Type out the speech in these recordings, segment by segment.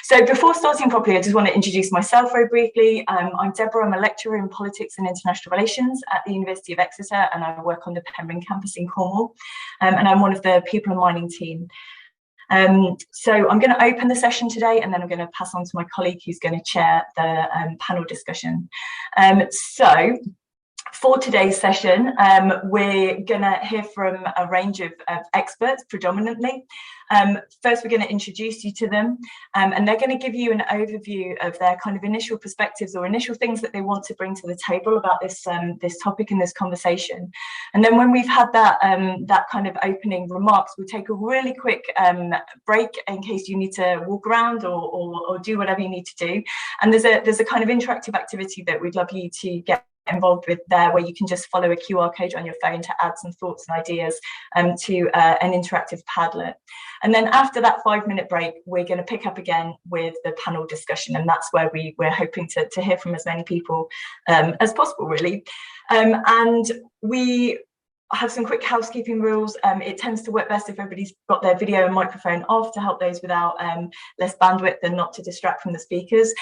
So before starting properly, I just want to introduce myself very briefly. I'm Deborah. I'm a lecturer in politics and international relations at the University of Exeter, and I work on the Pembroke campus in Cornwall. And I'm one of the people and mining team. So I'm going to open the session today, and then I'm going to pass on to my colleague who's going to chair the panel discussion. So for today's session, we're going to hear from a range of experts predominantly. First, we're going to introduce you to them, and they're going to give you an overview of their kind of initial perspectives or initial things that they want to bring to the table about this this topic and this conversation. And then when we've had that that kind of opening remarks, we'll take a really quick break in case you need to walk around or do whatever you need to do. And there's a kind of interactive activity that we'd love you to get involved with there, where you can just follow a QR code on your phone to add some thoughts and ideas to an interactive Padlet. And then after that 5-minute break, we're going to pick up again with the panel discussion, and that's where we're hoping to hear from as many people as possible, really. And we have some quick housekeeping rules. It tends to work best if everybody's got their video and microphone off to help those without less bandwidth and not to distract from the speakers.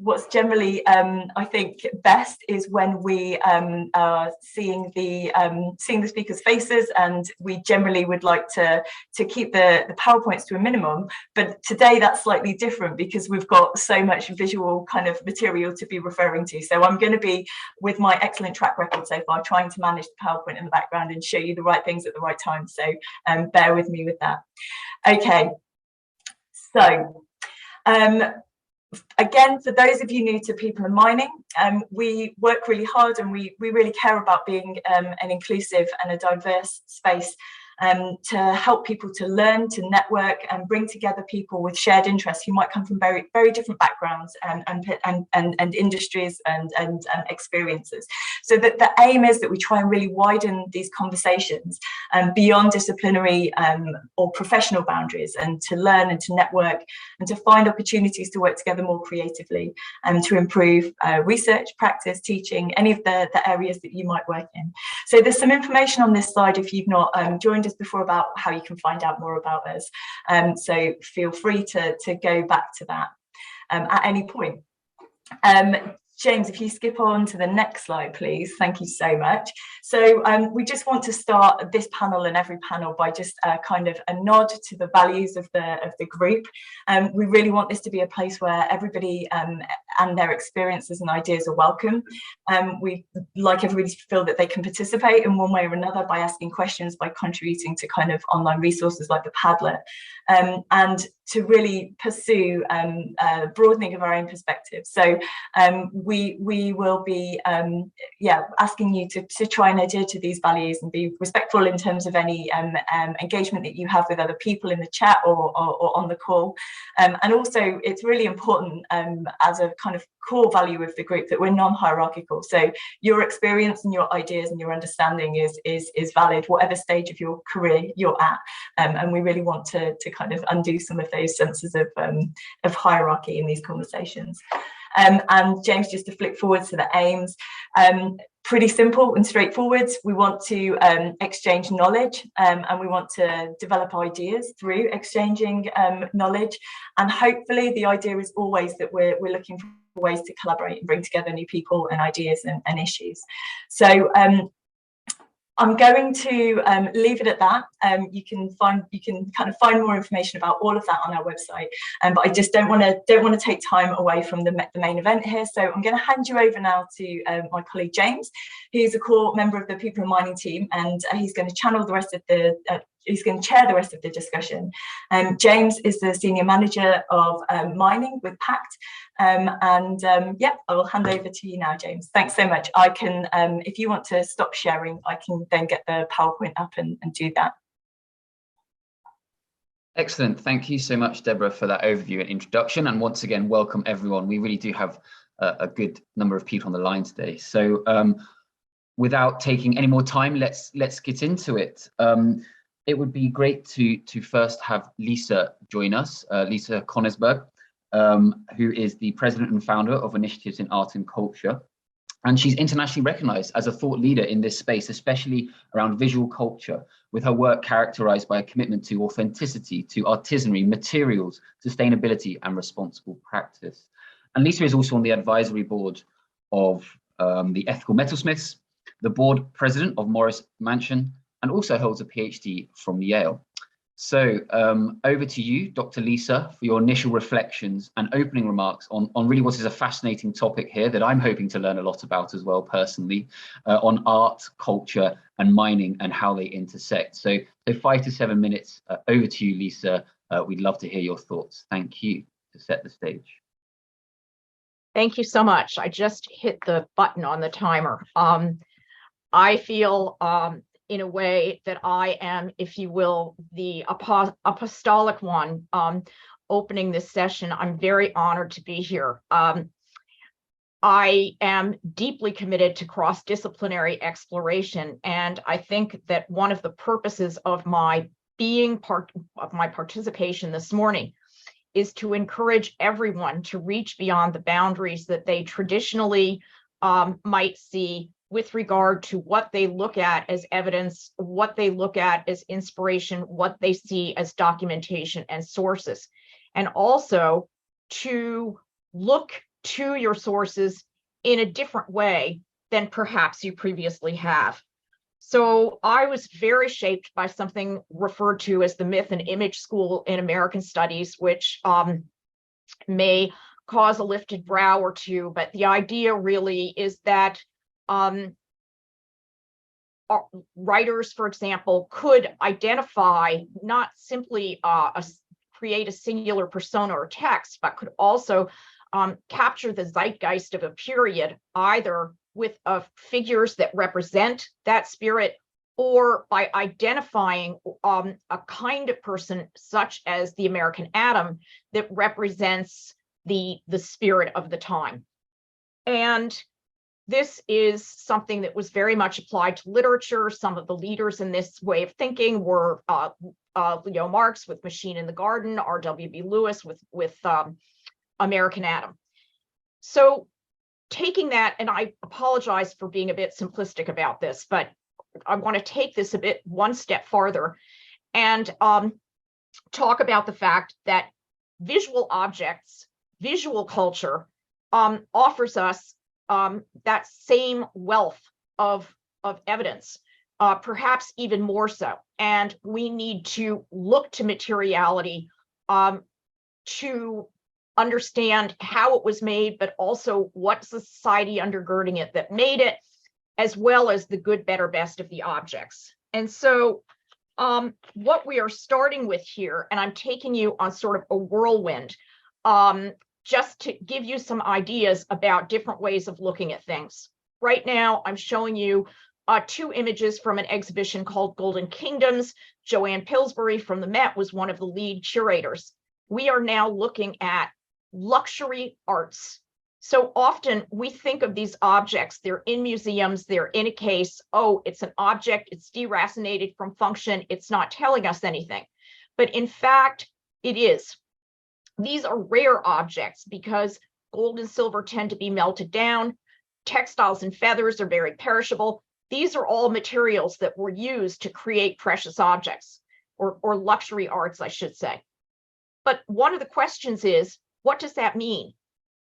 What's generally, I think, best is when we are seeing the speakers' faces, and we generally would like to keep the PowerPoints to a minimum. But today that's slightly different because we've got so much visual kind of material to be referring to. So I'm going to be, with my excellent track record so far, trying to manage the PowerPoint in the background and show you the right things at the right time. So bear with me with that. Okay, so again, for those of you new to people and mining, we work really hard, and we really care about being an inclusive and a diverse space to help people to learn, to network, and bring together people with shared interests who might come from very, very different backgrounds and industries and experiences. So that the aim is that we try and really widen these conversations beyond disciplinary or professional boundaries, and to learn and to network and to find opportunities to work together more creatively and to improve research, practice, teaching, any of the areas that you might work in. So there's some information on this slide if you've not joined us before about how you can find out more about us. So feel free to go back to that at any point. James, if you skip on to the next slide, please. Thank you so much. So we just want to start this panel and every panel by just kind of a nod to the values of the group. We really want this to be a place where everybody and their experiences and ideas are welcome. We like everybody to feel that they can participate in one way or another by asking questions, by contributing to kind of online resources like the Padlet, and to really pursue broadening of our own perspective. So we will be asking you to try and adhere to these values and be respectful in terms of any engagement that you have with other people in the chat or on the call. And also, it's really important as a kind of core value of the group that we're non-hierarchical. So your experience and your ideas and your understanding is valid whatever stage of your career you're at, and we really want to kind of undo some of those senses of hierarchy in these conversations. And James, just to flick forward to the aims, pretty simple and straightforward. We want to exchange knowledge, and we want to develop ideas through exchanging knowledge. And hopefully the idea is always that we're looking for ways to collaborate and bring together new people and ideas and issues. So I'm going to leave it at that. You can kind of find more information about all of that on our website. But I just don't want to take time away from the main event here. So I'm going to hand you over now to my colleague James, who's a core member of the People and Mining team, and he's going to channel the rest of the. He's going to chair the rest of the discussion. James is the Senior Manager of Mining with PACT. Yeah, I will hand over to you now, James. Thanks so much. I can, if you want to stop sharing, I can then get the PowerPoint up and do that. Excellent. Thank you so much, Deborah, for that overview and introduction. And once again, welcome everyone. We really do have a good number of people on the line today. So without taking any more time, let's get into it. It would be great to first have Lisa join us, Lisa Konisberg, who is the president and founder of Initiatives in Art and Culture. And she's internationally recognized as a thought leader in this space, especially around visual culture, with her work characterized by a commitment to authenticity, to artisanry, materials, sustainability, and responsible practice. And Lisa is also on the advisory board of the Ethical Metalsmiths, the board president of Morris Mansion, and also holds a PhD from Yale. So over to you, Dr. Lisa, for your initial reflections and opening remarks on really what is a fascinating topic here that I'm hoping to learn a lot about as well personally, on art, culture, and mining and how they intersect. So 5 to 7 minutes, over to you, Lisa. We'd love to hear your thoughts. Thank you to set the stage. Thank you so much. I just hit the button on the timer. I feel in a way that I am, if you will, the apostolic one opening this session. I'm very honored to be here. I am deeply committed to cross-disciplinary exploration, and I think that one of the purposes of my participation this morning is to encourage everyone to reach beyond the boundaries that they traditionally might see with regard to what they look at as evidence, what they look at as inspiration, what they see as documentation and sources, and also to look to your sources in a different way than perhaps you previously have. So I was very shaped by something referred to as the myth and image school in American studies, which may cause a lifted brow or two, but the idea really is that writers, for example, could identify not simply create a singular persona or text, but could also capture the zeitgeist of a period, either with figures that represent that spirit, or by identifying a kind of person, such as the American Adam, that represents the spirit of the time. And this is something that was very much applied to literature. Some of the leaders in this way of thinking were Leo Marx with Machine in the Garden, R.W.B. Lewis with American Adam. So taking that, and I apologize for being a bit simplistic about this, but I want to take this one step farther and talk about the fact that visual objects, visual culture offers us that same wealth of evidence, perhaps even more so. And we need to look to materiality to understand how it was made, but also what's the society undergirding it that made it, as well as the good, better, best of the objects. And so what we are starting with here, and I'm taking you on sort of a whirlwind, just to give you some ideas about different ways of looking at things. Right now, I'm showing you 2 images from an exhibition called Golden Kingdoms. Joanne Pillsbury from the Met was one of the lead curators. We are now looking at luxury arts. So often we think of these objects, they're in museums, they're in a case, oh, it's an object, it's deracinated from function, it's not telling us anything. But in fact, it is. These are rare objects because gold and silver tend to be melted down. Textiles and feathers are very perishable. These are all materials that were used to create precious objects, or luxury arts, I should say. But one of the questions is, what does that mean?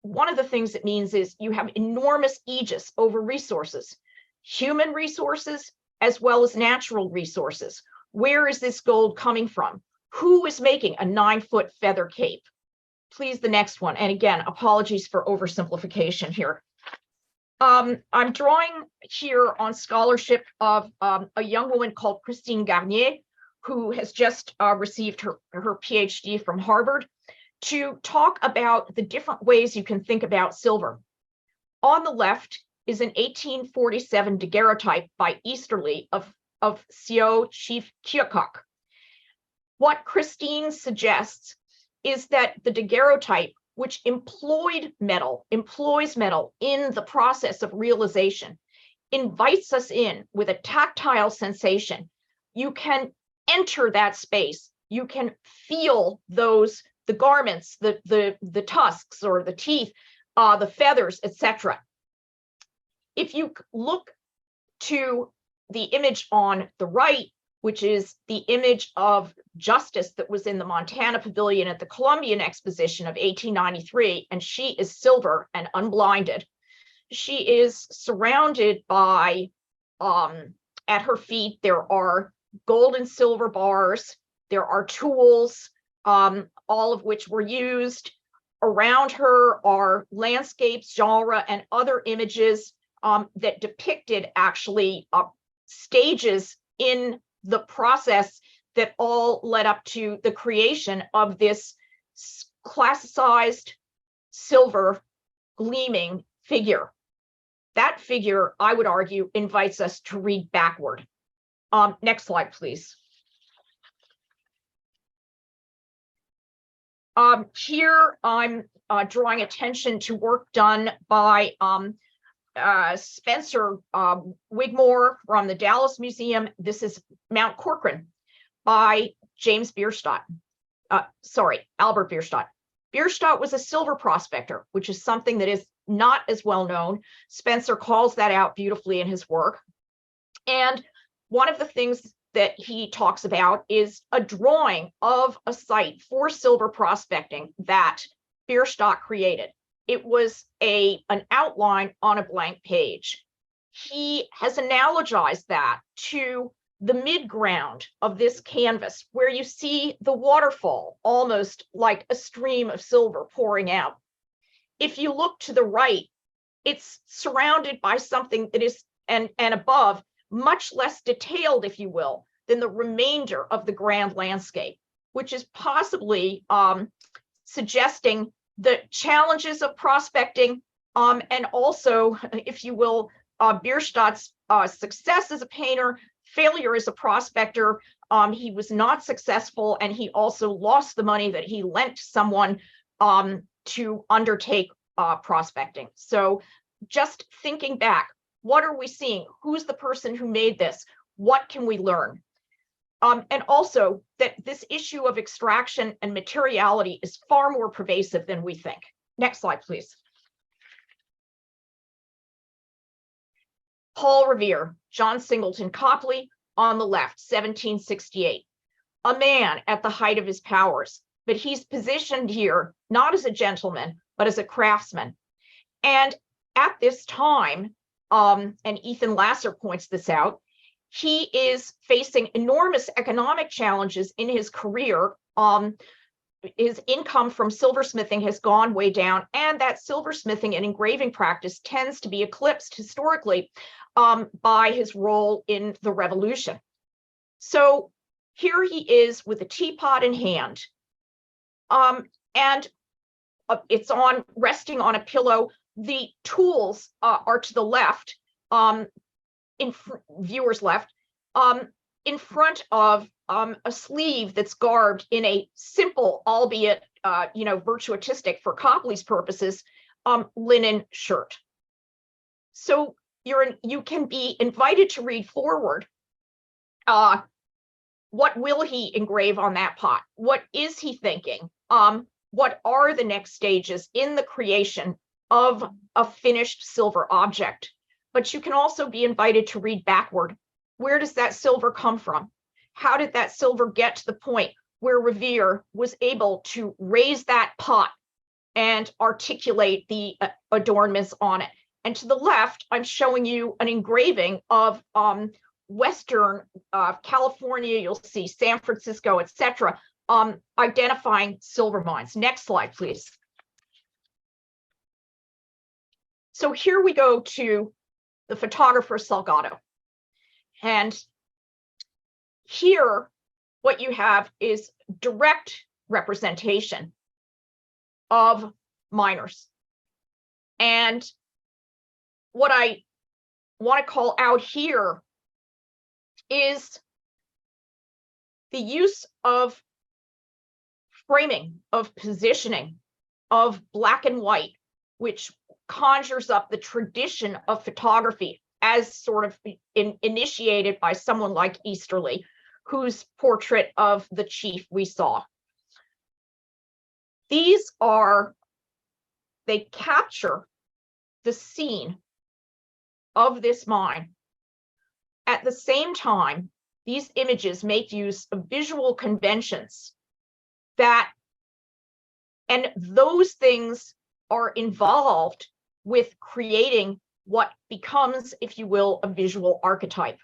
One of the things it means is you have enormous aegis over resources, human resources, as well as natural resources. Where is this gold coming from? Who is making a 9-foot feather cape? Please, the next one. And again, apologies for oversimplification here. I'm drawing here on scholarship of a young woman called Christine Garnier, who has just received her PhD from Harvard, to talk about the different ways you can think about silver. On the left is an 1847 daguerreotype by Easterly of Seo Chief Keokuk. What Christine suggests is that the daguerreotype, which employs metal in the process of realization, invites us in with a tactile sensation. You can enter that space. You can feel the garments, the tusks or the teeth, the feathers, etc. if you look to the image on the right, which is the image of Justice that was in the Montana Pavilion at the Columbian Exposition of 1893, and she is silver and unblinded. She is surrounded by, at her feet, there are gold and silver bars, there are tools, all of which were used. Around her are landscapes, genre, and other images that depicted actually stages in the process that all led up to the creation of this classicized silver gleaming figure. That figure, I would argue, invites us to read backward. Next slide, please. Here, I'm drawing attention to work done by Spencer Wigmore from the Dallas Museum. This is Mount Corcoran by James Bierstadt. Albert Bierstadt. Bierstadt was a silver prospector, which is something that is not as well known. Spencer calls that out beautifully in his work. And one of the things that he talks about is a drawing of a site for silver prospecting that Bierstadt created. It was an outline on a blank page. He has analogized that to the midground of this canvas, where you see the waterfall, almost like a stream of silver pouring out. If you look to the right, it's surrounded by something that is, and above, much less detailed, if you will, than the remainder of the grand landscape, which is possibly suggesting the challenges of prospecting, and also, if you will, Bierstadt's success as a painter, failure as a prospector. He was not successful, and he also lost the money that he lent someone to undertake prospecting. So just thinking back, what are we seeing? Who's the person who made this? What can we learn? And also that this issue of extraction and materiality is far more pervasive than we think. Next slide, please. Paul Revere, John Singleton Copley, on the left, 1768. A man at the height of his powers, but he's positioned here not as a gentleman, but as a craftsman. And at this time, and Ethan Lasser points this out, he is facing enormous economic challenges in his career. His income from silversmithing has gone way down, and that silversmithing and engraving practice tends to be eclipsed historically by his role in the Revolution. So here he is with a teapot in hand, and it's resting on a pillow. The tools are to the left, in viewer's left, in front of a sleeve that's garbed in a simple, albeit virtuotistic for Copley's purposes, linen shirt. So you can be invited to read forward. What will he engrave on that pot? What is he thinking? What are the next stages in the creation of a finished silver object? But you can also be invited to read backward. Where does that silver come from? How did that silver get to the point where Revere was able to raise that pot and articulate the adornments on it? And to the left, I'm showing you an engraving of Western California. You'll see San Francisco, etc., identifying silver mines. Next slide, please. So here we go to the photographer Salgado. And here, what you have is direct representation of miners. And what I want to call out here is the use of framing, of positioning, of black and white, which conjures up the tradition of photography as sort of initiated by someone like Easterly, whose portrait of the chief we saw. They capture the scene of this mine. At the same time, these images make use of visual conventions and those things are involved with creating what becomes, if you will, a visual archetype.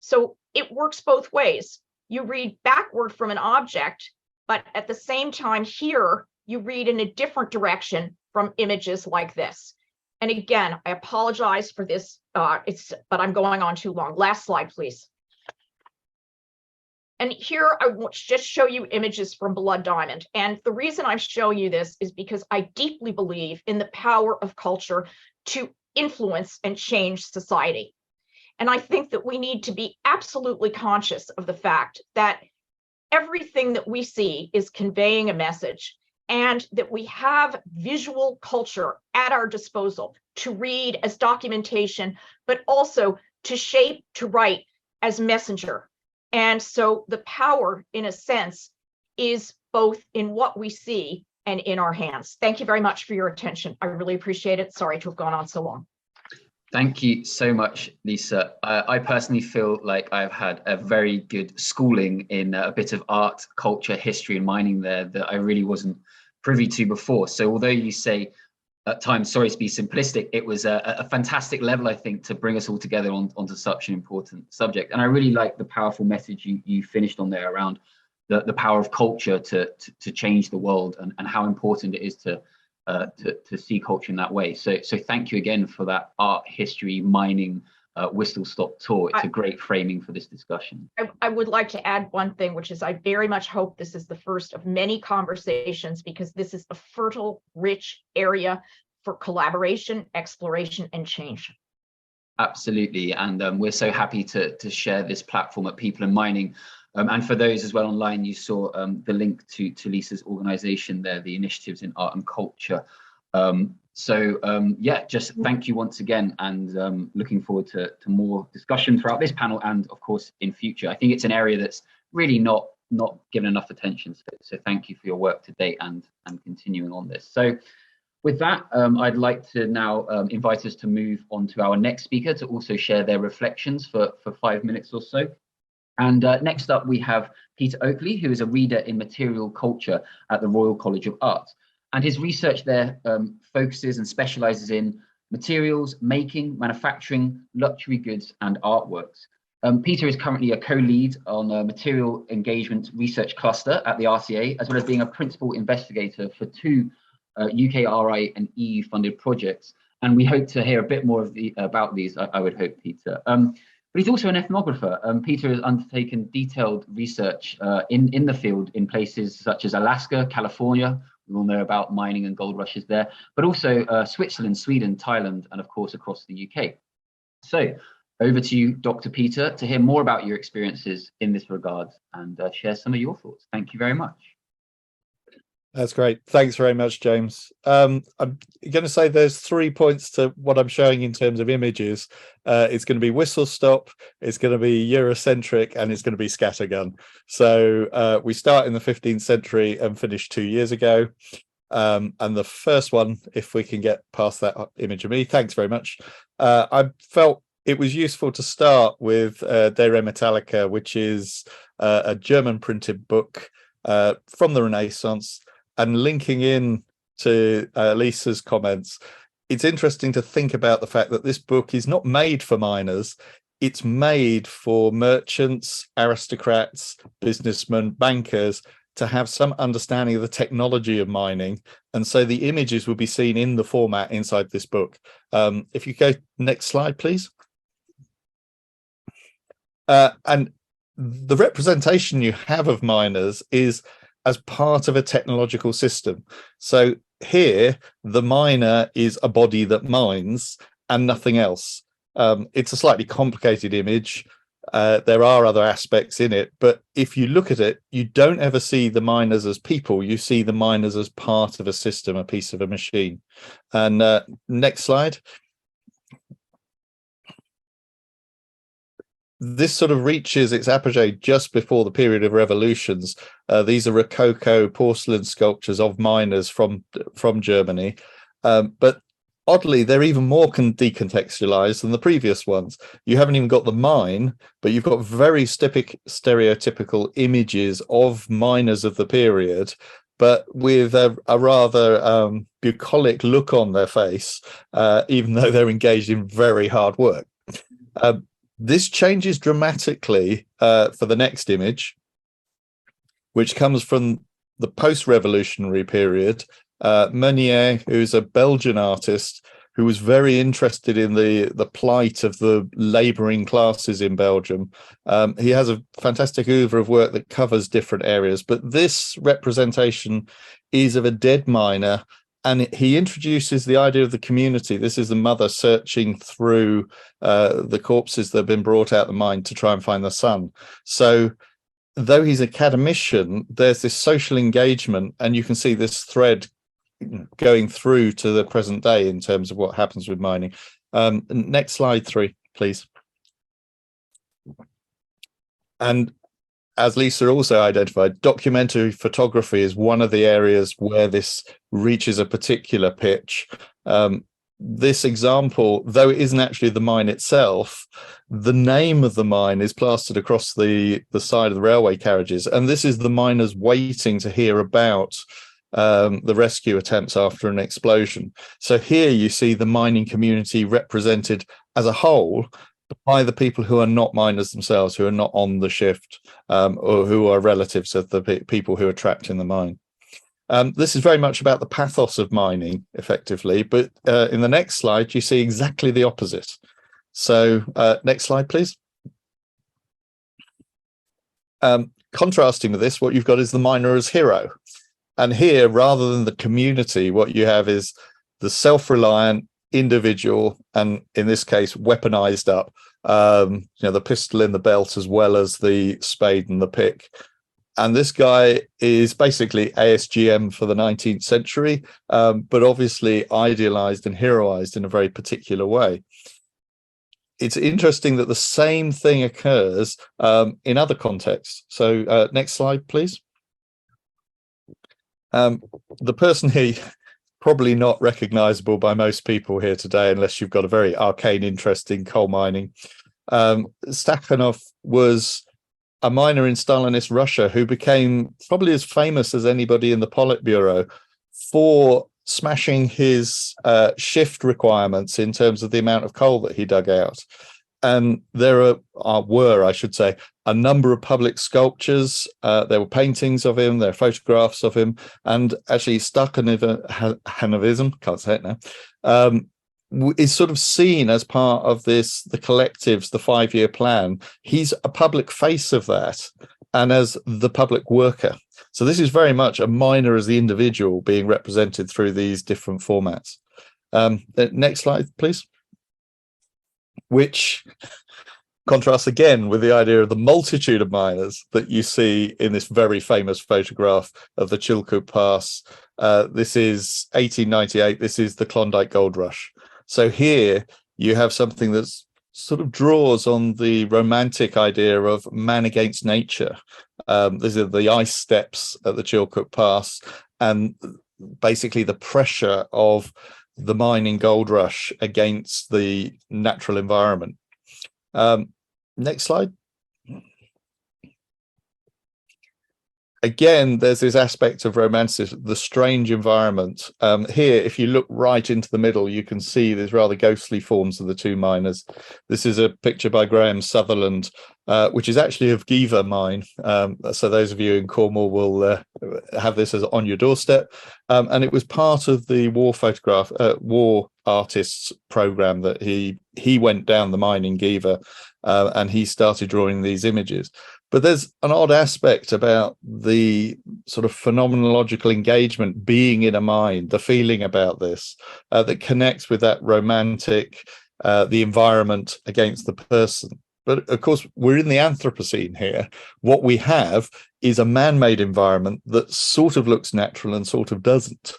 So it works both ways. You read backward from an object, but at the same time here, you read in a different direction from images like this. And again, I apologize for this, but I'm going on too long. Last slide, please. And here I want to just show you images from Blood Diamond. And the reason I'm showing you this is because I deeply believe in the power of culture to influence and change society. And I think that we need to be absolutely conscious of the fact that everything that we see is conveying a message, and that we have visual culture at our disposal to read as documentation, but also to shape, to write as messenger. And so the power, in a sense, is both in what we see and in our hands. Thank you very much for your attention. I really appreciate it. Sorry to have gone on so long. Thank you so much, Lisa. I personally feel like I've had a very good schooling in a bit of art, culture, history, and mining there that I really wasn't privy to before. So although you say at times, sorry to be simplistic, it was a fantastic level, I think, to bring us all together onto such an important subject. And I really like the powerful message you finished on there around the power of culture to change the world, and how important it is to see culture in that way. So thank you again for that art, history, mining, whistle-stop tour. It's a great framing for this discussion. I would like to add one thing, which is I very much hope this is the first of many conversations, because this is a fertile, rich area for collaboration, exploration, and change. Absolutely, and we're so happy to share this platform at People in Mining. And for those as well online, you saw the link to Lisa's organization there, the Initiatives in Art and Culture. Yeah, just thank you once again, and looking forward to more discussion throughout this panel and of course in future. I think it's an area that's really not given enough attention. So thank you for your work today and continuing on this. So with that, I'd like to now invite us to move on to our next speaker to also share their reflections for 5 minutes or so. And next up, we have Peter Oakley, who is a reader in material culture at the Royal College of Art. And his research there focuses and specializes in materials, making, manufacturing, luxury goods, and artworks. Peter is currently a co-lead on a material engagement research cluster at the RCA, as well as being a principal investigator for 2 UKRI and EU funded projects. And we hope to hear a bit more about these, I would hope, Peter. But he's also an ethnographer. Peter has undertaken detailed research in the field in places such as Alaska, California. We all know about mining and gold rushes there, but also Switzerland, Sweden, Thailand, and of course across the UK. So over to you, Dr. Peter, to hear more about your experiences in this regard and share some of your thoughts. Thank you very much. That's great. Thanks very much, James. I'm going to say there's 3 points to what I'm showing in terms of images. It's going to be whistle stop, it's going to be Eurocentric, and it's going to be scattergun. So we start in the 15th century and finish 2 years ago. And the first one, if we can get past that image of me, thanks very much. I felt it was useful to start with De Re Metallica, which is a German printed book from the Renaissance. And linking in to Lisa's comments, it's interesting to think about the fact that this book is not made for miners. It's made for merchants, aristocrats, businessmen, bankers to have some understanding of the technology of mining. And so the images will be seen in the format inside this book. If you go next slide, please. And the representation you have of miners is as part of a technological system. So here, the miner is a body that mines and nothing else. It's a slightly complicated image. There are other aspects in it, but if you look at it, you don't ever see the miners as people. You see the miners as part of a system, a piece of a machine. And next slide. This sort of reaches its apogee just before the period of revolutions. These are Rococo porcelain sculptures of miners from Germany. But oddly, they're even more decontextualized than the previous ones. You haven't even got the mine, but you've got very stereotypical images of miners of the period, but with a rather bucolic look on their face, even though they're engaged in very hard work. This changes dramatically for the next image, which comes from the post-revolutionary period. Meunier, who's a Belgian artist who was very interested in the plight of the labouring classes in Belgium. He has a fantastic oeuvre of work that covers different areas, but this representation is of a dead miner, and he introduces the idea of the community. This is the mother searching through the corpses that have been brought out of the mine to try and find the son. So though he's an academician, there's this social engagement, and you can see this thread going through to the present day in terms of what happens with mining. Next slide 3, please. And as Lisa also identified, documentary photography is one of the areas where this reaches a particular pitch. This example, though it isn't actually the mine itself, the name of the mine is plastered across the side of the railway carriages, and this is the miners waiting to hear about the rescue attempts after an explosion. So here you see the mining community represented as a whole by the people who are not miners themselves, who are not on the shift, or who are relatives of the people who are trapped in the mine. This is very much about the pathos of mining, effectively, but in the next slide, you see exactly the opposite. So next slide, please. Contrasting with this, what you've got is the miner as hero. And here, rather than the community, what you have is the self-reliant individual, and in this case, weaponized up, the pistol in the belt as well as the spade and the pick. And this guy is basically ASGM for the 19th century, but obviously idealized and heroized in a very particular way. It's interesting that the same thing occurs in other contexts. So next slide, please. The person here, probably not recognizable by most people here today, unless you've got a very arcane interest in coal mining. Stakhanov was a miner in Stalinist Russia who became probably as famous as anybody in the Politburo for smashing his shift requirements in terms of the amount of coal that he dug out. And there were, I should say, a number of public sculptures. There were paintings of him, there are photographs of him, and actually Stakhanovism, can't say it now, is sort of seen as part of the collectives, the 5-year plan. He's a public face of that, and as the public worker. So this is very much a miner as the individual being represented through these different formats. Next slide, please. Which contrasts again with the idea of the multitude of miners that you see in this very famous photograph of the Chilkoot Pass. This is 1898. This is the Klondike Gold Rush. So here you have something that's sort of draws on the romantic idea of man against nature. These are the ice steps at the Chilkoot Pass, and basically the pressure of the mining gold rush against the natural environment. Next slide. Again, there's this aspect of romanticism, the strange environment. Here, if you look right into the middle, you can see these rather ghostly forms of the two miners. This is a picture by Graham Sutherland, which is actually of Giva mine. So those of you in Cornwall will have this as on your doorstep. And it was part of the war artists program that he went down the mine in Giva, and he started drawing these images. But there's an odd aspect about the sort of phenomenological engagement being in a mine, the feeling about this, that connects with that romantic, the environment against the person. But of course, we're in the Anthropocene here. What we have is a man-made environment that sort of looks natural and sort of doesn't.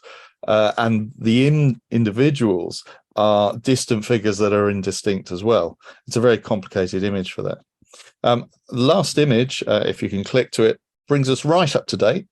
And the individuals are distant figures that are indistinct as well. It's a very complicated image for that. Last image, if you can click to it, brings us right up to date.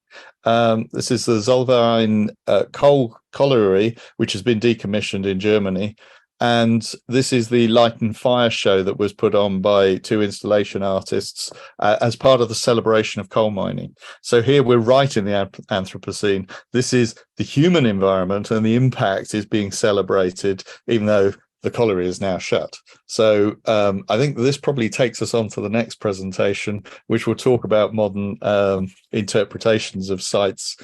This is the Zollverein coal colliery, which has been decommissioned in Germany. And this is the Light and Fire show that was put on by two installation artists as part of the celebration of coal mining. So here we're right in the Anthropocene. This is the human environment, and the impact is being celebrated, even though the colliery is now shut. So I think this probably takes us on to the next presentation, which will talk about modern interpretations of sites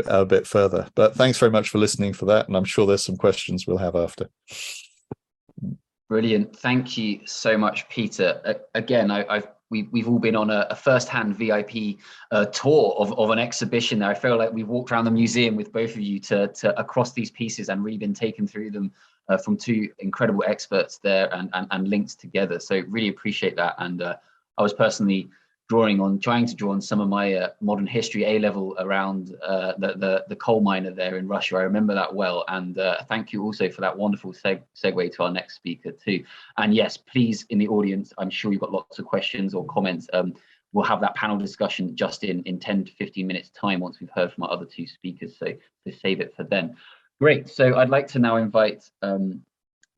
a bit further. But thanks very much for listening for that, and I'm sure there's some questions we'll have after. Brilliant. Thank you so much, Peter. Again, we've all been on a first-hand VIP tour of an exhibition there. I feel like we've walked around the museum with both of you to across these pieces and really been taken through them from two incredible experts there and linked together. So really appreciate that. And I was personally trying to draw on some of my modern history A-level around the coal miner there in Russia. I remember that well. And thank you also for that wonderful segue to our next speaker too. And yes, please, in the audience, I'm sure you've got lots of questions or comments. We'll have that panel discussion just in 10 to 15 minutes time once we've heard from our other two speakers. So save it for then. Great. So I'd like to now invite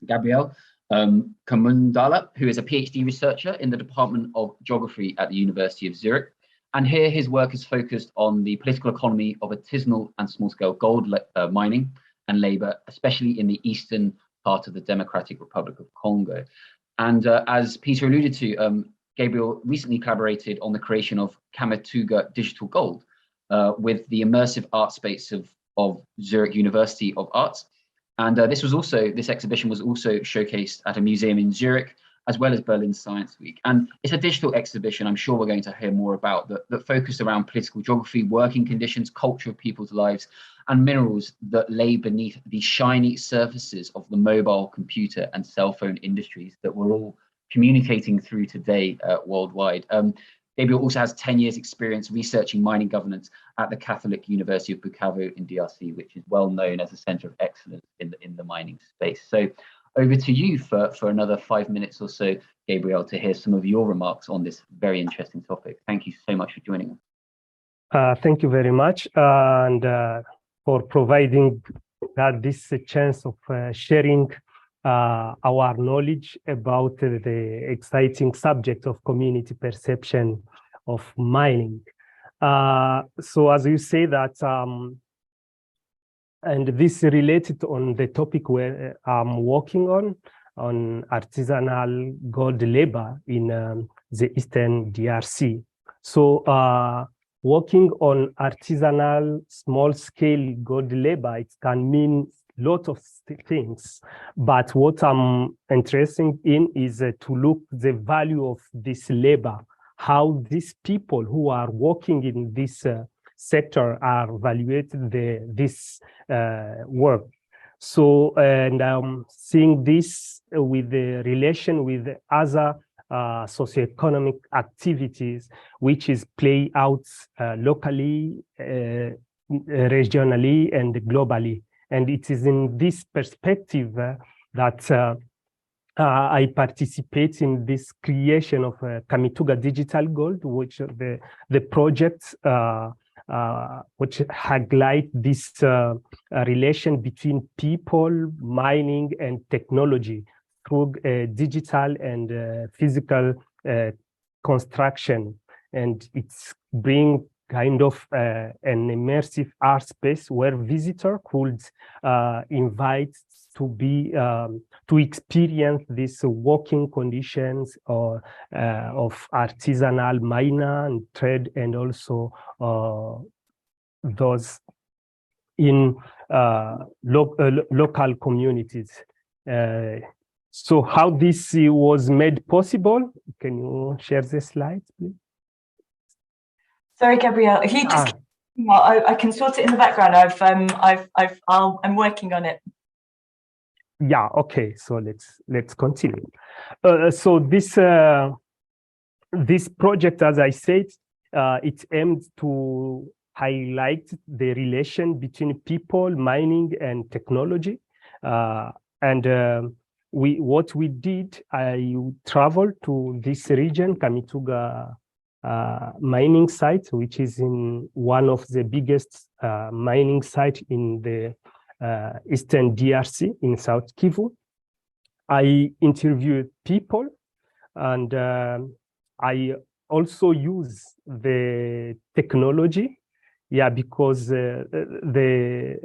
Gabriel Kamundala, who is a PhD researcher in the Department of Geography at the University of Zurich. And here his work is focused on the political economy of artisanal and small-scale gold mining and labor, especially in the eastern part of the Democratic Republic of Congo. And as Peter alluded to, Gabriel recently collaborated on the creation of Kamituga Digital Gold with the immersive art space of Zurich University of Arts. And this exhibition was also showcased at a museum in Zurich, as well as Berlin Science Week. And it's a digital exhibition I'm sure we're going to hear more about that focused around political geography, working conditions, culture of people's lives, and minerals that lay beneath the shiny surfaces of the mobile computer and cell phone industries that we're all communicating through today worldwide. Gabriel also has 10 years experience researching mining governance at the Catholic University of Bukavu in DRC, which is well known as a center of excellence in the mining space. So over to you for another 5 minutes or so, Gabriel, to hear some of your remarks on this very interesting topic. Thank you so much for joining us. Thank you very much, and for providing this chance of sharing our knowledge about the exciting subject of community perception of mining. So as you say that, and this related on the topic where I'm working on artisanal gold labor in the Eastern DRC. So working on artisanal small-scale gold labor, it can mean lot of things, but what I'm interested in is to look the value of this labor, how these people who are working in this sector are evaluating this work. So, and I'm seeing this with the relation with other socioeconomic activities, which is play out locally, regionally, and globally. And it is in this perspective that I participate in this creation of Kamituga Digital Gold, which the project which highlight this relation between people, mining, and technology through digital and physical construction. And it's bring kind of an immersive art space where visitor could invite to be to experience these working conditions or of artisanal miner and trade, and also those in local communities. So how this was made possible? Can you share the slides, please? Sorry, Gabriel, if you just I can sort it in the background. I'm working on it. Yeah, okay, so let's continue. So this project, as I said, it aimed to highlight the relation between people, mining, and technology. What we did, I traveled to this region, Kamituga mining site, which is in one of the biggest mining site in the Eastern DRC in South Kivu. I interviewed people, and I also use the technology, because the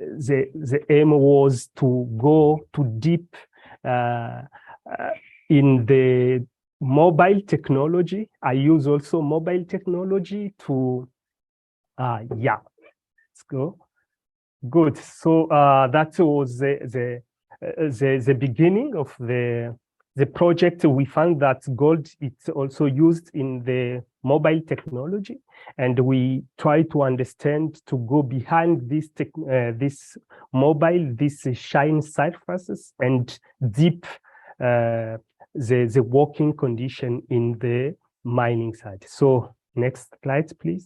aim was to go to deep in the mobile technology. I use also mobile technology to, let's go. Good. So that was the beginning of the project. We found that gold is also used in the mobile technology, and we try to understand, to go behind this mobile, this shine surfaces, and deep the working condition in the mining site. So next slide, please.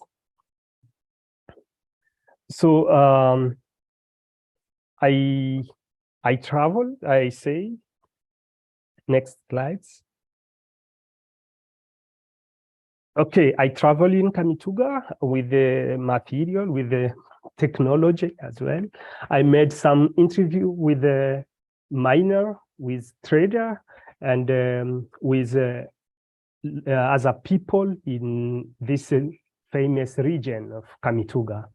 So I travel, I say. Next slides. Okay, I travel in Kamituga with the material, with the technology as well. I made some interview with the miner, with trader, and with other people in this famous region of Kamituga.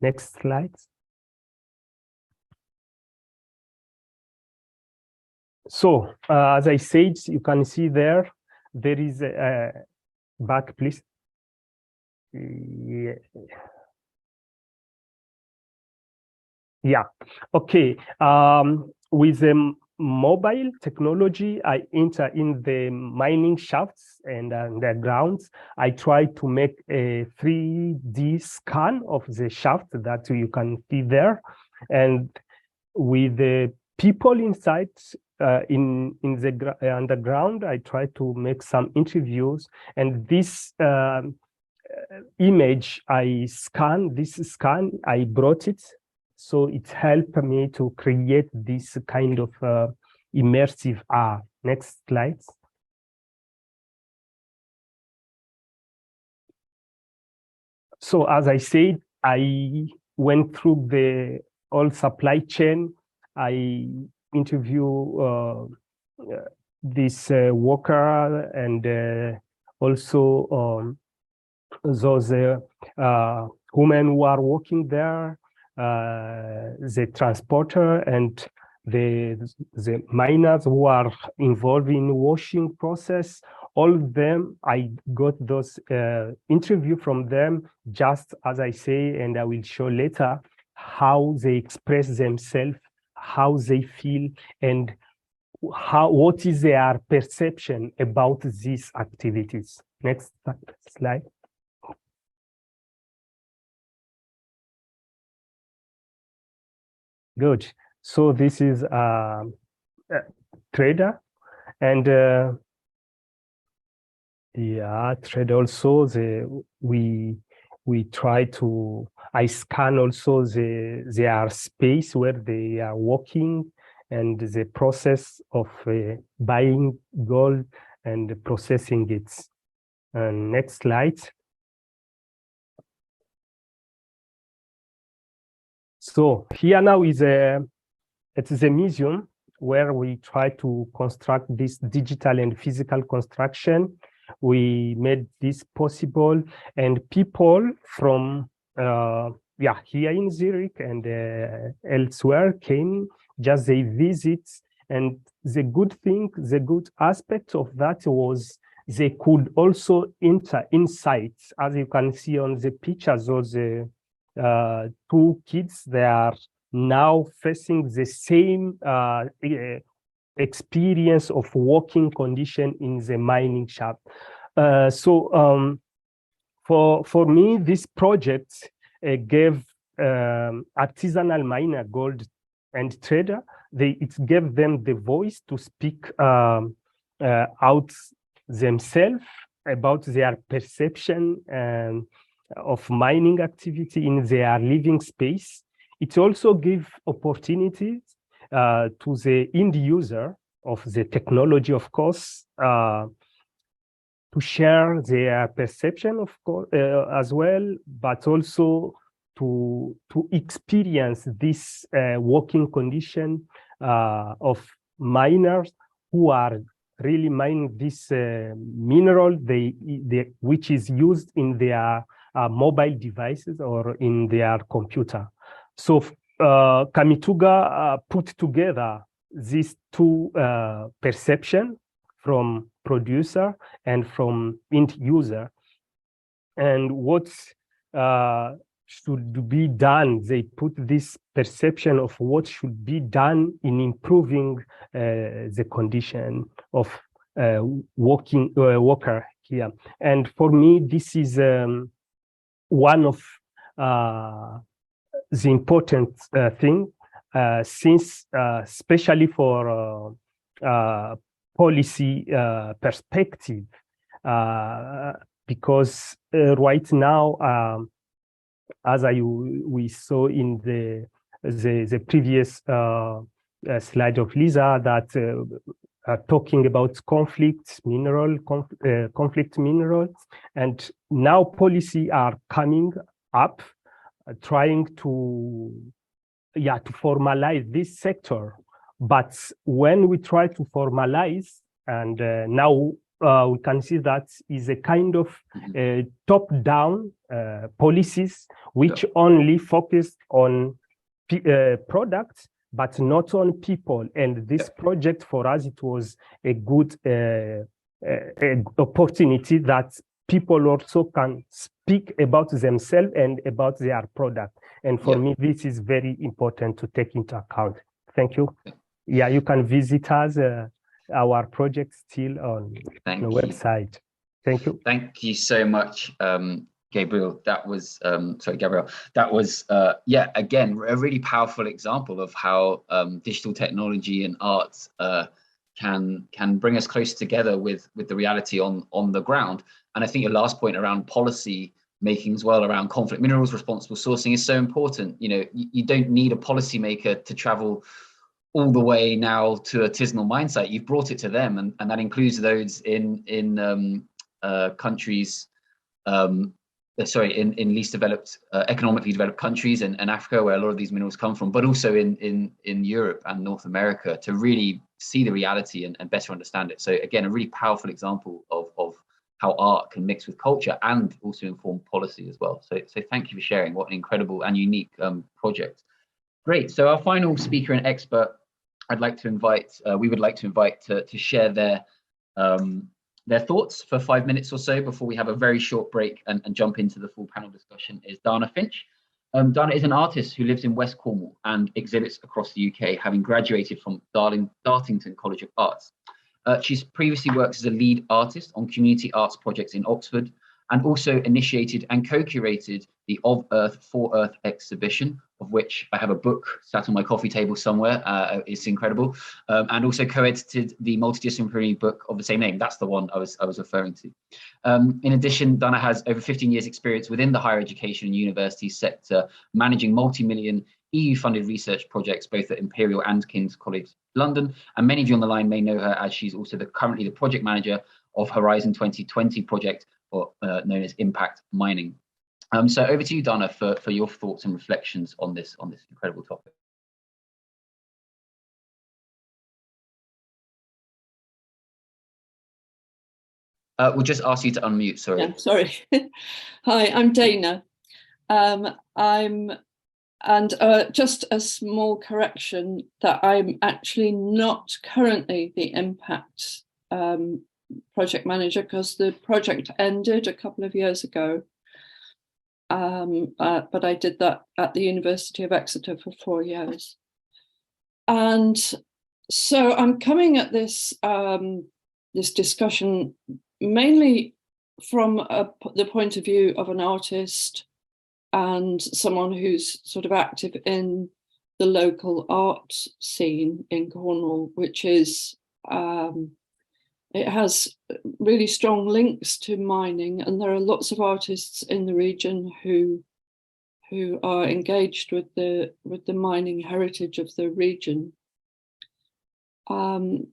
Next slide. So, as I said, you can see there is a back, please. Yeah. Okay. With the mobile technology, I enter in the mining shafts and undergrounds. I try to make a 3D scan of the shaft that you can see there, and with the people inside in the underground, I try to make some interviews, and this image I brought it, so it helped me to create this kind of immersive art. Next slide. So as I said, I went through the whole supply chain. I interview this worker, and also those women who are working there, the transporter, and the miners who are involved in washing process. All of them, I got those interview from them, just as I say, and I will show later how they express themselves, how they feel, and what is their perception about these activities. Next slide. Good. So this is a trader, and trade also. We try to. I scan also their space where they are working, and the process of buying gold and processing it. Next slide. So here now it is a museum where we try to construct this digital and physical construction. We made this possible, and people from here in Zurich and elsewhere came. Just they visit, and the good aspect of that was they could also enter inside. As you can see on the pictures, those two kids, they are now facing the same experience of working condition in the mining shaft. So for me, this project gave artisanal miner, gold and trader, it gave them the voice to speak out themselves about their perception of mining activity in their living space. It also gives opportunities to the end user of the technology, of course, to to share their perception, of course, as well, but also to experience this working condition of miners who are really mining this mineral which is used in their mobile devices or in their computer. So Kamituga put together these two perception from producer and from end user, and what should be done. They put this perception of what should be done in improving the condition of worker here. And for me, this is one of the important thing, since especially for policy perspective, because right now, as we saw in the previous slide of Lisa, that talking about conflict minerals, and now policy are coming up, trying to formalize this sector. But when we try to formalize, and now we can see that is a kind of top-down policies which only focus on products, but not on people. And this project for us, it was a good opportunity that people also can speak about themselves and about their product. And for me, this is very important to take into account. Thank you. Yeah, you can visit us, our project still on the website. Thank you. Thank you so much, Gabriel. That was, Gabriel, that was, again, a really powerful example of how digital technology and art can bring us closer together with the reality on the ground. And I think your last point around policy making as well, around conflict minerals, responsible sourcing, is so important. You know, you don't need a policymaker to travel all the way now to a artisanal mine site. You've brought it to them, and that includes those in countries, in least developed, economically developed countries in Africa, where a lot of these minerals come from, but also in Europe and North America, to really see the reality and better understand it. So again, a really powerful example of how art can mix with culture and also inform policy as well. So thank you for sharing. What an incredible and unique project. Great. So our final speaker and expert, we would like to invite to share their thoughts for 5 minutes or so before we have a very short break and jump into the full panel discussion, is Dana Finch. Dana is an artist who lives in West Cornwall and exhibits across the UK, having graduated from Dartington College of Arts. She's previously worked as a lead artist on community arts projects in Oxford, and also initiated and co-curated the Of Earth for Earth exhibition, of which I have a book sat on my coffee table somewhere. It's incredible. And also co-edited the multidisciplinary book of the same name. That's the one I was referring to. In addition, Dana has over 15 years experience within the higher education and university sector, managing multi-million EU-funded research projects, both at Imperial and King's College London. And many of you on the line may know her, as she's also currently the project manager of Horizon 2020 project, or known as Impact Mining. So over to you, Dana, for your thoughts and reflections on this incredible topic. We'll just ask you to unmute, sorry. Yeah, sorry. Hi, I'm Dana. Just a small correction, that I'm actually not currently the Impact project manager, because the project ended a couple of years ago. But I did that at the University of Exeter for 4 years. And so I'm coming at this this discussion mainly from the point of view of an artist and someone who's sort of active in the local art scene in Cornwall, which is it has really strong links to mining, and there are lots of artists in the region who are engaged with the mining heritage of the region. Do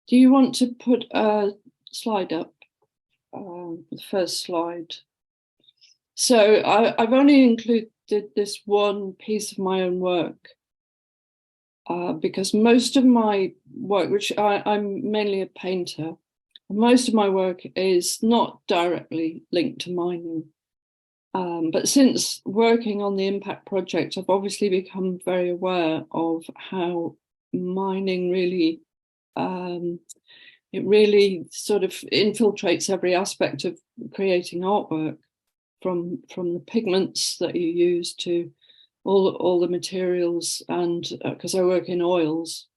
you want to put a slide up? the first slide. So I've only included this one piece of my own work because most of my work, which I'm mainly a painter, most of my work is not directly linked to mining. But since working on the impact project, I've obviously become very aware of how mining really, it really sort of infiltrates every aspect of creating artwork, from the pigments that you use to all the materials. And because I work in oils,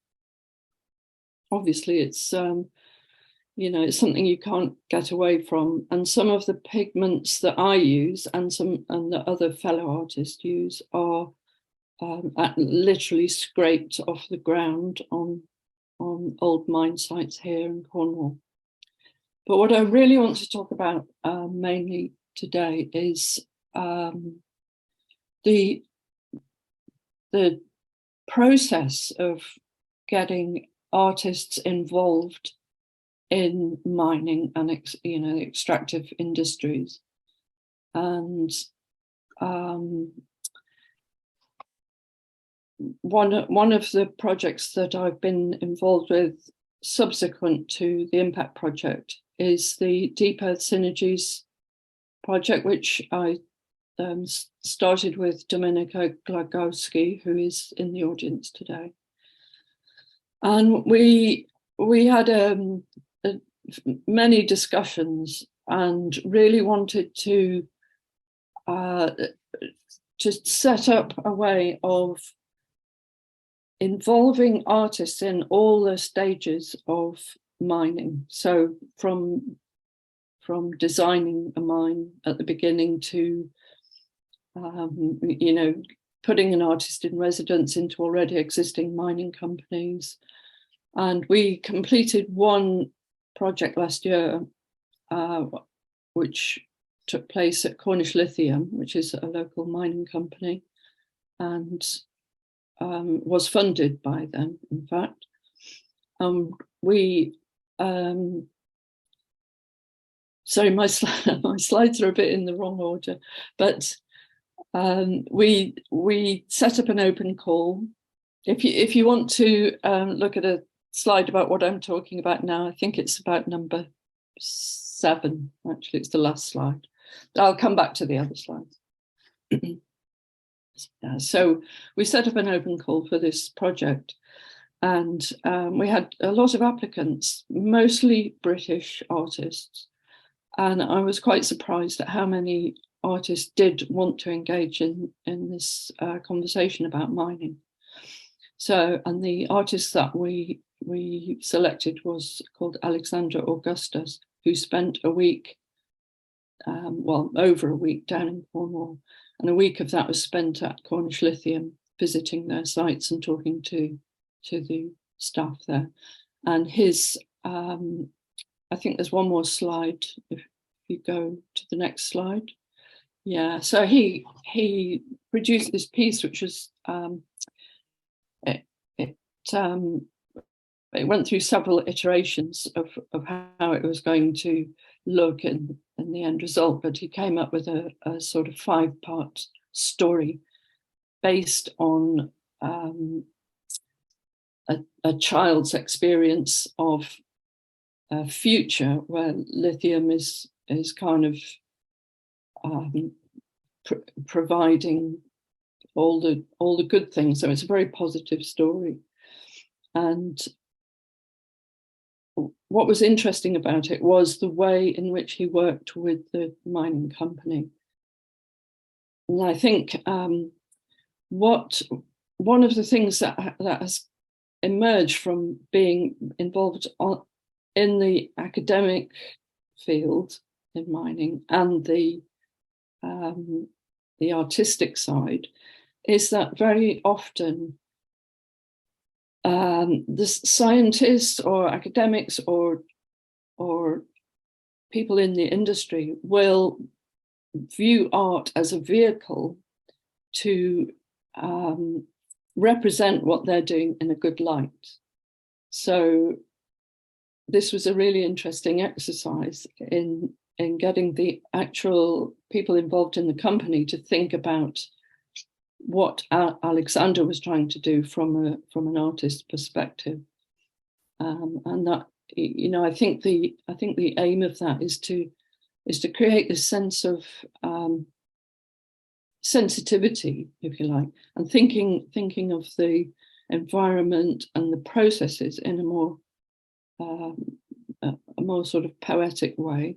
obviously it's it's something you can't get away from. And some of the pigments that I use and the other fellow artists use are literally scraped off the ground on old mine sites here in Cornwall. But what I really want to talk about mainly today is the process of getting artists involved in mining and extractive industries. And one of the projects that I've been involved with subsequent to the Impact Project is the Deep Earth Synergies project, which I started with Dominika Glagowski, who is in the audience today. And we had many discussions and really wanted to set up a way of involving artists in all the stages of mining. So from designing a mine at the beginning to putting an artist in residence into already existing mining companies. And we completed one project last year, which took place at Cornish Lithium, which is a local mining company, and was funded by them, in fact. Sorry, my slides are a bit in the wrong order, but we set up an open call. If you want to look at a slide about what I'm talking about now, I think it's about number 7. Actually, it's the last slide. I'll come back to the other slides. So we set up an open call for this project, and we had a lot of applicants, mostly British artists. And I was quite surprised at how many artists did want to engage in this conversation about mining. So, and the artist that we selected was called Alexandra Augustus, who spent a week, over a week down in Cornwall. And a week of that was spent at Cornish Lithium, visiting their sites and talking to the staff there. And his, I think there's one more slide, if you go to the next slide. Yeah, so he produced this piece, which was, it went through several iterations of how it was going to look in the end result, but he came up with a sort of 5-part story based on a child's experience of a future where lithium is kind of providing all the good things. So it's a very positive story. And what was interesting about it was the way in which he worked with the mining company. And I think one of the things that has emerged from being involved in the academic field in mining and the artistic side is that very often the scientists or academics or people in the industry will view art as a vehicle to represent what they're doing in a good light. So this was a really interesting exercise in getting the actual people involved in the company to think about what Alexander was trying to do from an artist's perspective, and that, you know, I think the aim of that is to create this sense of sensitivity, if you like, and thinking of the environment and the processes in a more sort of poetic way,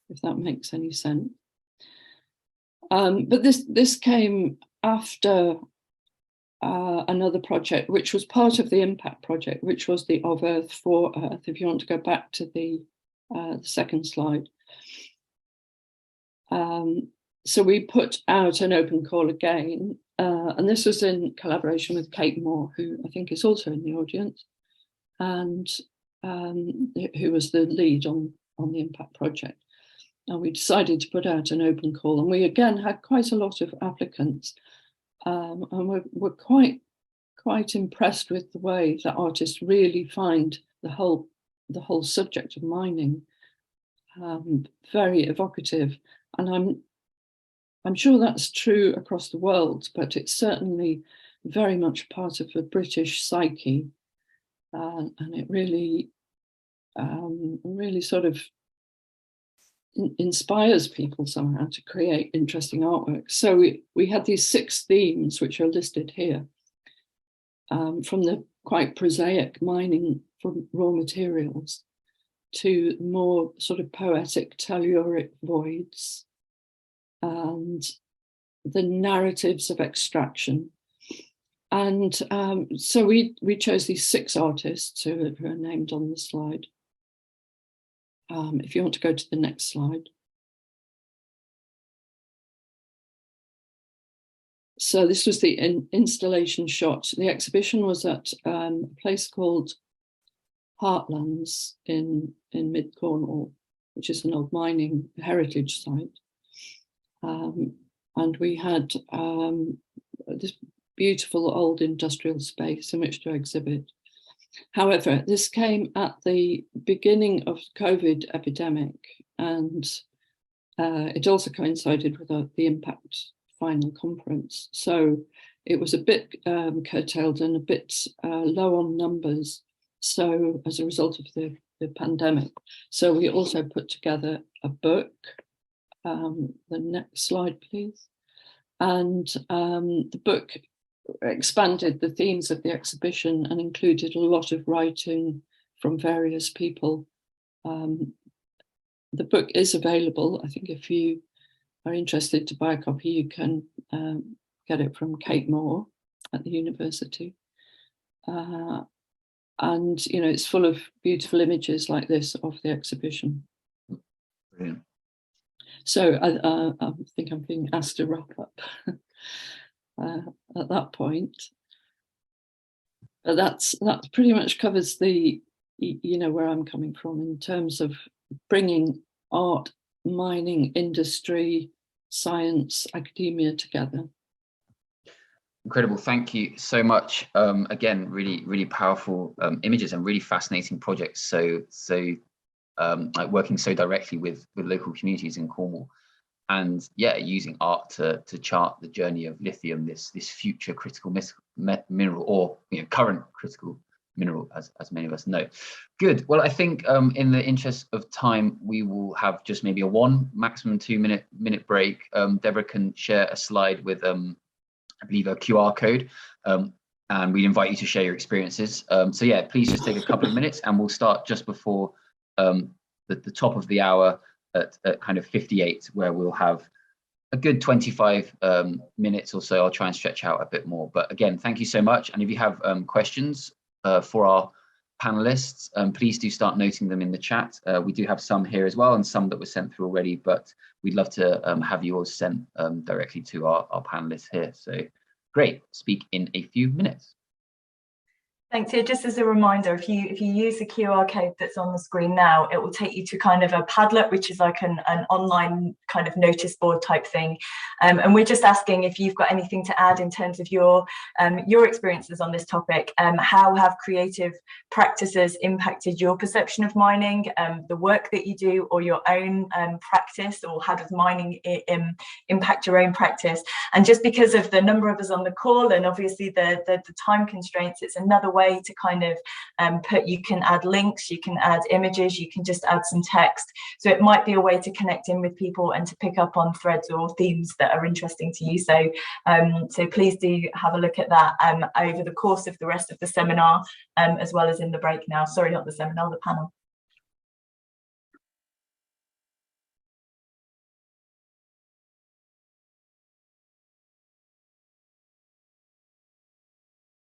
if that makes any sense. But this came after another project, which was part of the Impact project, which was the Of Earth for Earth. If you want to go back to the second slide. So we put out an open call again, and this was in collaboration with Kate Moore, who I think is also in the audience, and who was the lead on the Impact project. And we decided to put out an open call, and we again had quite a lot of applicants, and we're quite impressed with the way that artists really find the whole subject of mining very evocative. And I'm sure that's true across the world, but it's certainly very much part of the British psyche, and it really sort of inspires people somehow to create interesting artwork. So we had these 6 themes, which are listed here, from the quite prosaic mining for raw materials to more sort of poetic telluric voids, and the narratives of extraction. And so we chose these 6 artists who are named on the slide. If you want to go to the next slide. So this was the installation shot. The exhibition was at a place called Heartlands in mid Cornwall, which is an old mining heritage site. And we had this beautiful old industrial space in which to exhibit. However, this came at the beginning of COVID epidemic, and it also coincided with the Impact final conference. So it was a bit curtailed and a bit low on numbers. So as a result of the pandemic. So we also put together a book. The next slide, please. And the book expanded the themes of the exhibition and included a lot of writing from various people. The book is available. I think if you are interested to buy a copy, you can get it from Kate Moore at the university. And, you know, it's full of beautiful images like this of the exhibition. Brilliant. So I think I'm being asked to wrap up at that point. But that pretty much covers the, you know, where I'm coming from in terms of bringing art, mining, industry, science, academia together. Incredible. Thank you so much. Again, really powerful images and really fascinating projects. So like working so directly with local communities in Cornwall, and yeah, using art to chart the journey of lithium, this future critical mineral, or, you know, current critical mineral, as many of us know. Good. Well, I think in the interest of time, we will have just maybe a maximum 2 minute break. Deborah can share a slide with I believe a QR code, and we'd invite you to share your experiences. So yeah, please just take a couple of minutes, and we'll start just before the top of the hour at kind of 58, where we'll have a good 25 minutes or so. I'll try and stretch out a bit more. But again, thank you so much. And if you have questions for our panelists, please do start noting them in the chat. We do have some here as well, and some that were sent through already, but we'd love to have yours sent directly to our panelists here. So great, speak in a few minutes. Thanks. Yeah, just as a reminder, if you use the QR code that's on the screen now, it will take you to kind of a Padlet, which is like an online kind of notice board type thing. And we're just asking if you've got anything to add in terms of your experiences on this topic. How have creative practices impacted your perception of mining, the work that you do, or your own practice, or how does mining impact your own practice? And just because of the number of us on the call and obviously the time constraints, it's another way to kind of you can add links, you can add images, you can just add some text. So it might be a way to connect in with people and to pick up on threads or themes that are interesting to you. So so please do have a look at that over the course of the rest of the seminar, as well as in the break now. Sorry, not the seminar, the panel.